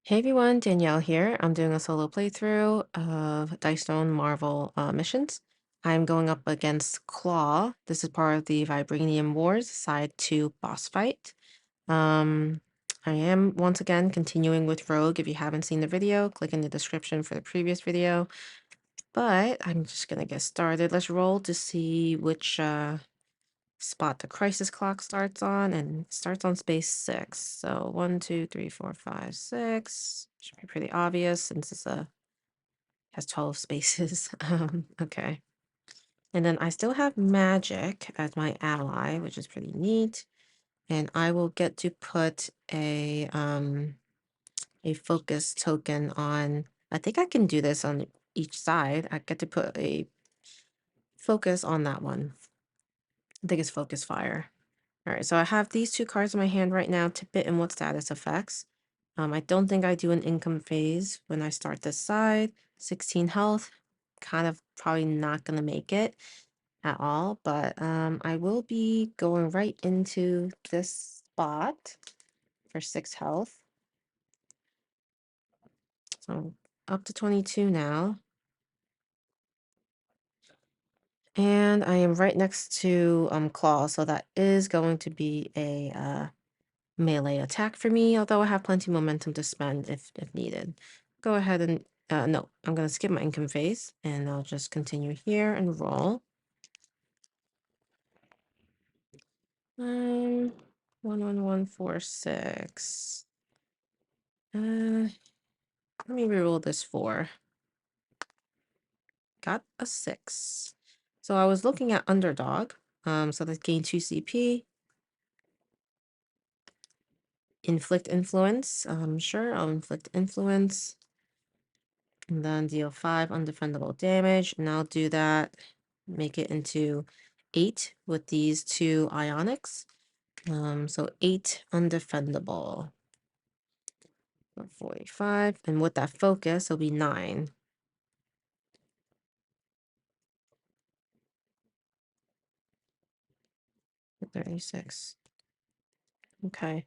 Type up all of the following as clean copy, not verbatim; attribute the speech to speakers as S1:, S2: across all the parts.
S1: Hey everyone, Danielle here. I'm doing a solo playthrough of Dice Stone Marvel missions. I'm going up against Klaw. This is part of the Vibranium Wars Side 2 boss fight. Um, I am once again continuing with Rogue. If you haven't seen the video, click in the description for the previous video. But I'm just gonna get started. Let's roll to see which spot the crisis clock starts on, and it starts on space 6. So 1, 2, 3, 4, 5, 6. Should be pretty obvious since it's has 12 spaces. Okay. And then I still have magic as my ally, which is pretty neat. And I will get to put a focus token on. I think I can do this on each side. I get to put a focus on that one. I think it's focus fire. All right, so I have these two cards in my hand right now, tip it and what status effects. I don't think I do an income phase when I start this side. 16 health, kind of probably not going to make it at all, but I will be going right into this spot for 6 health. So up to 22 now. And I am right next to Claw, so that is going to be a melee attack for me, although I have plenty of momentum to spend if needed. Go ahead and, no, I'm going to skip my income phase, and I'll just continue here and roll. 11146. Let me reroll this 4. Got a 6. So I was looking at underdog. So let's gain 2 CP. Inflict influence. Sure, I'll inflict influence. And then deal 5 undefendable damage. And I'll do that. Make it into 8 with these 2 ionics. So 8 undefendable. 45. And with that focus, it'll be 9. 36. Okay.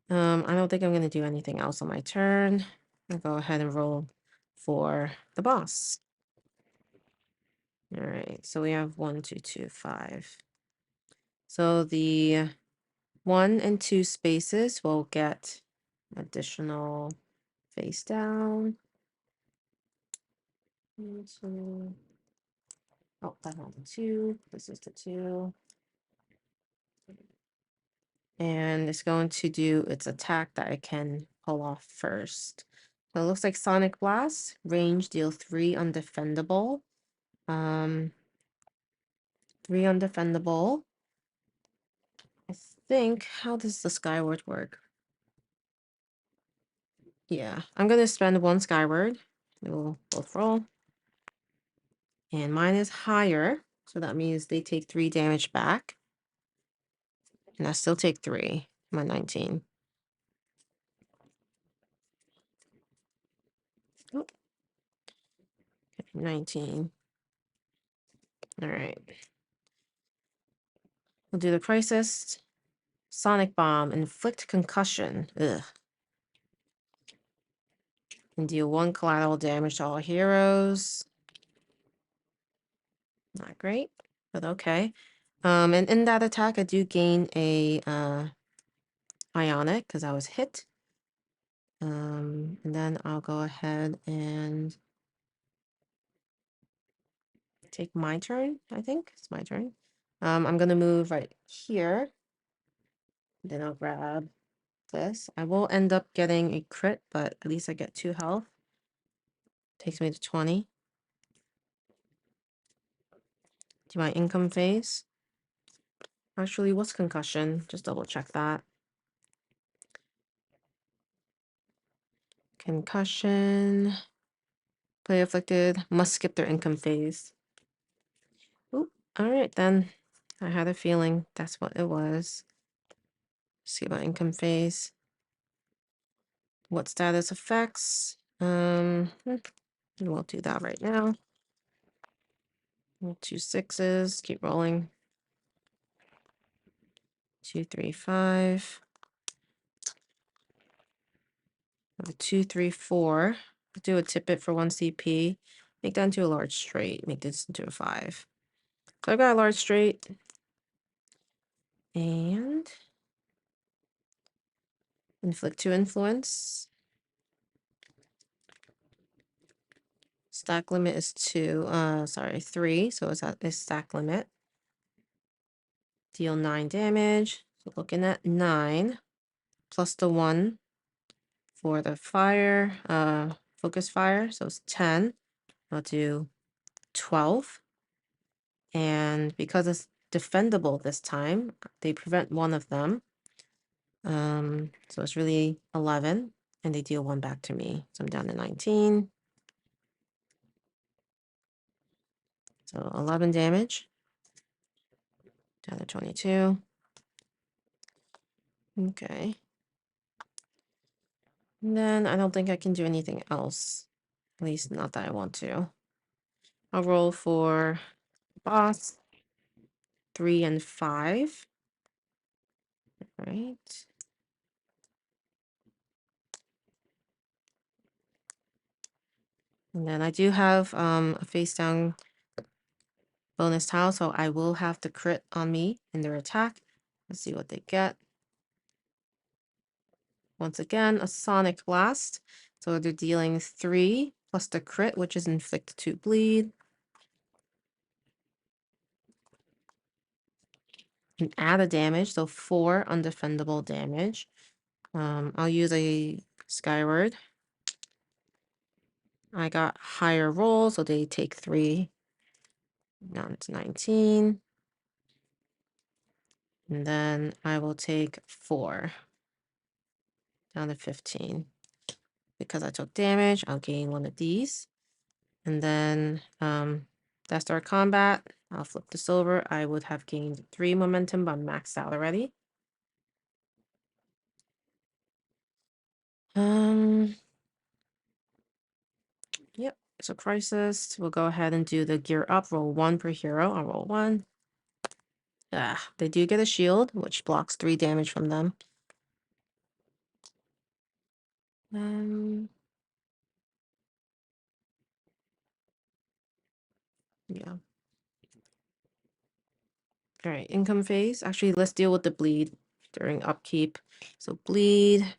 S1: I don't think I'm going to do anything else on my turn. I'll go ahead and roll for the boss. All right, so we have 1, 2, 2, 5. So the 1 and 2 spaces will get additional face down. Two. Oh, that's not the 2. This is the 2. And it's going to do its attack that I can pull off first. So it looks like Sonic Blast. Range, deal 3 undefendable. 3 undefendable. I think, how does the Skyward work? Yeah, I'm going to spend 1 Skyward. We'll both roll. And mine is higher, so that means they take 3 damage back. And I still take 3. I'm at 19. Oh, okay, 19. All right. We'll do the crisis. Sonic Bomb. Inflict concussion. Ugh. And deal 1 collateral damage to all heroes. Not great, but okay. And in that attack, I do gain a ionic because I was hit. And then I'll go ahead and take my turn, I think. It's my turn. I'm gonna move right here. Then I'll grab this. I will end up getting a crit, but at least I get 2 health. Takes me to 20. Do my income phase. Actually, what's concussion? Just double check that. Concussion. Player afflicted must skip their income phase. Oop. All right, then. I had a feeling that's what it was. Skip my income phase. What status effects? We'll do that right now. 2 6s. Keep rolling. 2, 3, 5. a 2, 3, 4. Do a tip it for 1 CP. Make that into a large straight. Make this into a 5. So I've got a large straight. And inflict 2 influence. Stack limit is 3. So it's at a stack limit. Deal 9 damage. So looking at 9 plus the 1 for the fire, focus fire. So it's 10. I'll do 12. And because it's defendable this time, they prevent one of them. So it's really 11. And they deal 1 back to me. So I'm down to 19. So 11 damage. Down to 22. Okay. And then I don't think I can do anything else. At least not that I want to. I'll roll for boss 3 and 5. Right. And then I do have a face down bonus tile, so I will have the crit on me in their attack. Let's see what they get. Once again, a sonic blast. So they're dealing 3 plus the crit, which is inflict 2 bleed. And add a damage, so 4 undefendable damage. I'll use a skyward. I got higher roll, so they take 3. Now it's 19. And then I will take 4. Down to 15. Because I took damage, I'll gain 1 of these. And then that's our combat. I'll flip this over. I would have gained 3 momentum, but I'm maxed out already. Yep. So crisis. We'll go ahead and do the gear up. Roll 1 per hero. I'll roll 1. They do get a shield, which blocks 3 damage from them. Yeah. All right, income phase. Actually, let's deal with the bleed during upkeep. So bleed,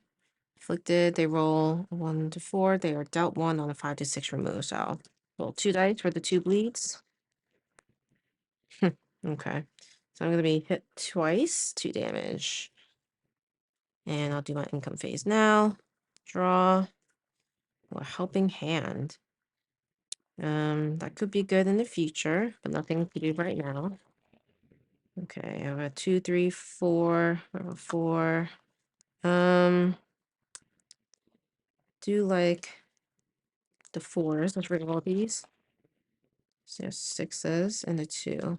S1: afflicted, they roll 1 to 4. They are dealt 1 on a 5 to 6 remove. So I'll roll 2 dice for the 2 bleeds. Okay. So I'm going to be hit twice, 2 damage. And I'll do my income phase now. Draw. A helping hand. That could be good in the future, but nothing to do right now. Okay, I have a 2, 3, 4. I have a 4. Do like the 4s. Let's rid of all these. So there's 6s and a 2.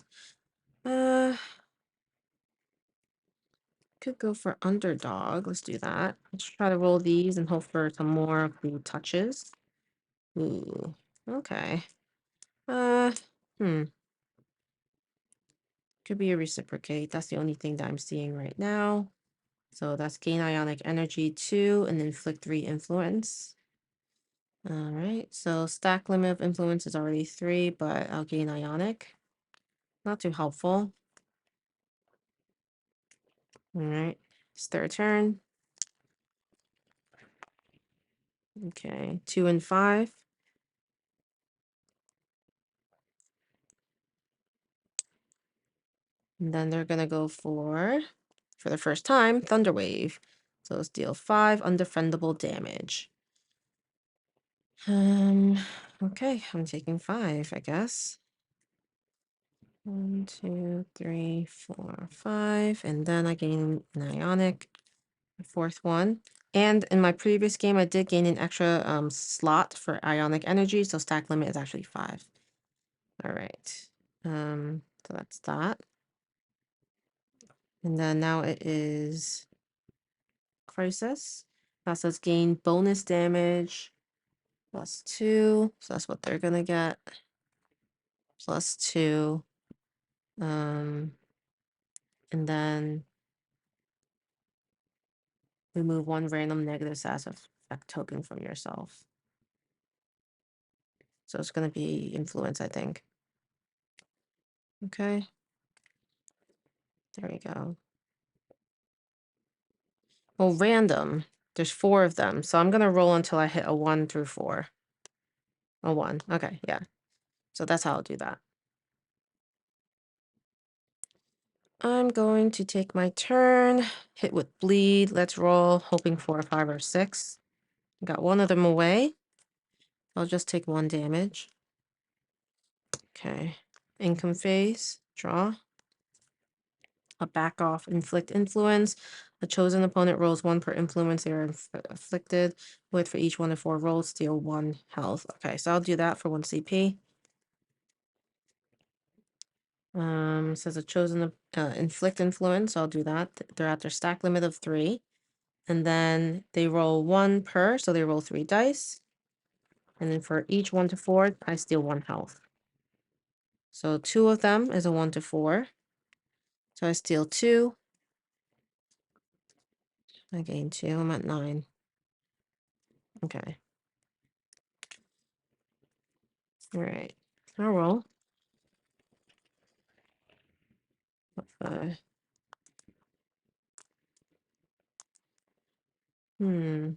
S1: Could go for underdog. Let's do that. Let's try to roll these and hope for some more of the touches. Ooh, okay. Could be a reciprocate. That's the only thing that I'm seeing right now. So that's gain ionic energy 2 and inflict 3 influence. All right, so stack limit of influence is already 3, but I'll gain ionic. Not too helpful. All right, it's their turn. Okay, 2 and 5. And then they're gonna go for the first time, Thunder Wave. So let's deal 5 undefendable damage. Okay, I'm taking 5, I guess. 1, 2, 3, 4, 5, and then I gain an ionic, the 4th one. And in my previous game, I did gain an extra slot for ionic energy, so stack limit is actually 5. All right, so that's that. And then now it is crisis. That says gain bonus damage +2, so that's what they're gonna get. +2. And then remove 1 random negative status effect token from yourself. So it's going to be influence, I think. Okay. There we go. Well, random. There's 4 of them. So I'm going to roll until I hit a 1 through 4. A 1. Okay, yeah. So that's how I'll do that. I'm going to take my turn. Hit with bleed. Let's roll, hoping for a 5 or 6. Got one of them away. I'll just take 1 damage. Okay. Income phase. Draw. A back off. Inflict influence. A chosen opponent rolls 1 per influence they are afflicted with. For each 1 of 4 rolls, deal 1 health. Okay, so I'll do that for 1 CP. Says a chosen inflict influence. I'll do that. They're at their stack limit of 3. And then they roll 1 per, so they roll 3 dice. And then for each 1 to 4, I steal 1 health. So 2 of them is a 1 to 4. So I steal 2. I gain 2. I'm at 9. Okay. All right. I'll roll. 5. So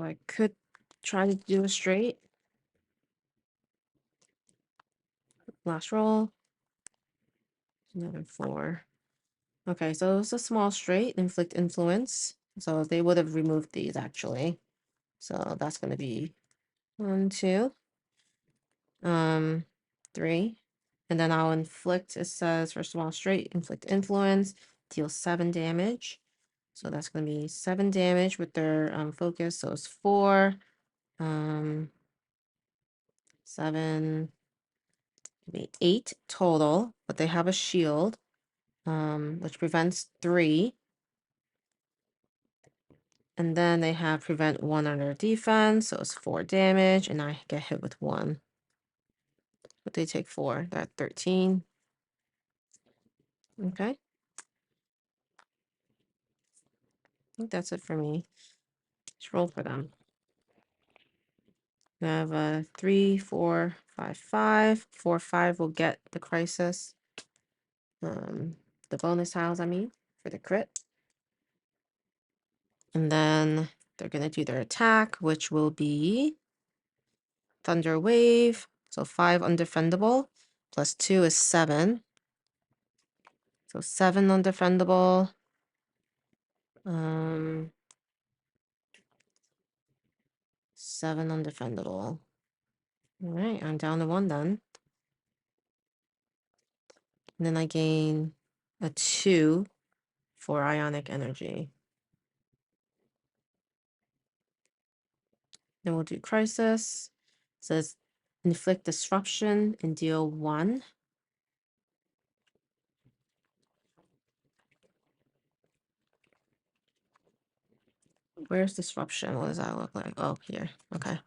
S1: I could try to do a straight. Last roll. Another 4. Okay, so it's a small straight. Inflict influence. So they would have removed these actually. So that's going to be 1, 2, 3. And then I'll inflict, it says for small straight, inflict influence, deal 7 damage. So that's going to be 7 damage with their focus. So it's 4, 7, maybe 8 total. But they have a shield, which prevents 3. And then they have prevent 1 under defense. So it's 4 damage. And I get hit with 1. But they take 4. They're at 13. Okay. I think that's it for me. Let's roll for them. We have a 3, 4, 5, 5. 4, 5 will get the crisis. The bonus tiles, I mean, for the crit. And then they're going to do their attack, which will be Thunder Wave. So 5 undefendable. Plus 2 is 7. So 7 undefendable. 7 undefendable. All right, I'm down to 1 then. And then I gain a 2 for ionic energy. Then we'll do crisis. It says inflict disruption and deal 1. Where's disruption? What does that look like? Oh, here. Okay.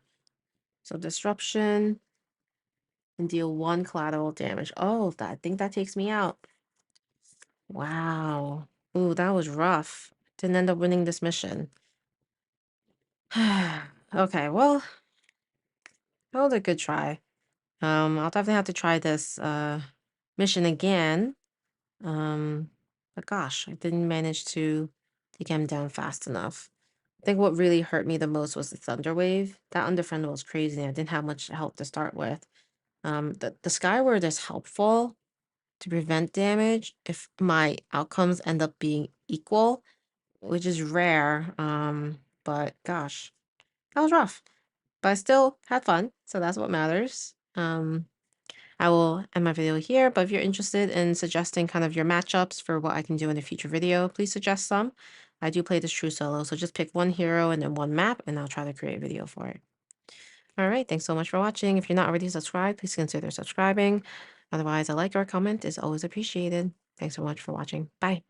S1: So disruption and deal 1 collateral damage. Oh, that, I think that takes me out. Wow. Ooh, that was rough. Didn't end up winning this mission. Okay, well, that was a good try. I'll definitely have to try this mission again. But gosh, I didn't manage to get him down fast enough. I think what really hurt me the most was the thunder wave. That undefendable was crazy. I didn't have much health to start with. The skyward is helpful to prevent damage if my outcomes end up being equal, which is rare. But gosh, that was rough. But I still had fun, so that's what matters. I will end my video here, but if you're interested in suggesting kind of your matchups for what I can do in a future video, please suggest some. I do play this true solo, so just pick 1 hero and then 1 map, and I'll try to create a video for it. All right, thanks so much for watching. If you're not already subscribed, please consider subscribing. Otherwise, a like or a comment is always appreciated. Thanks so much for watching. Bye.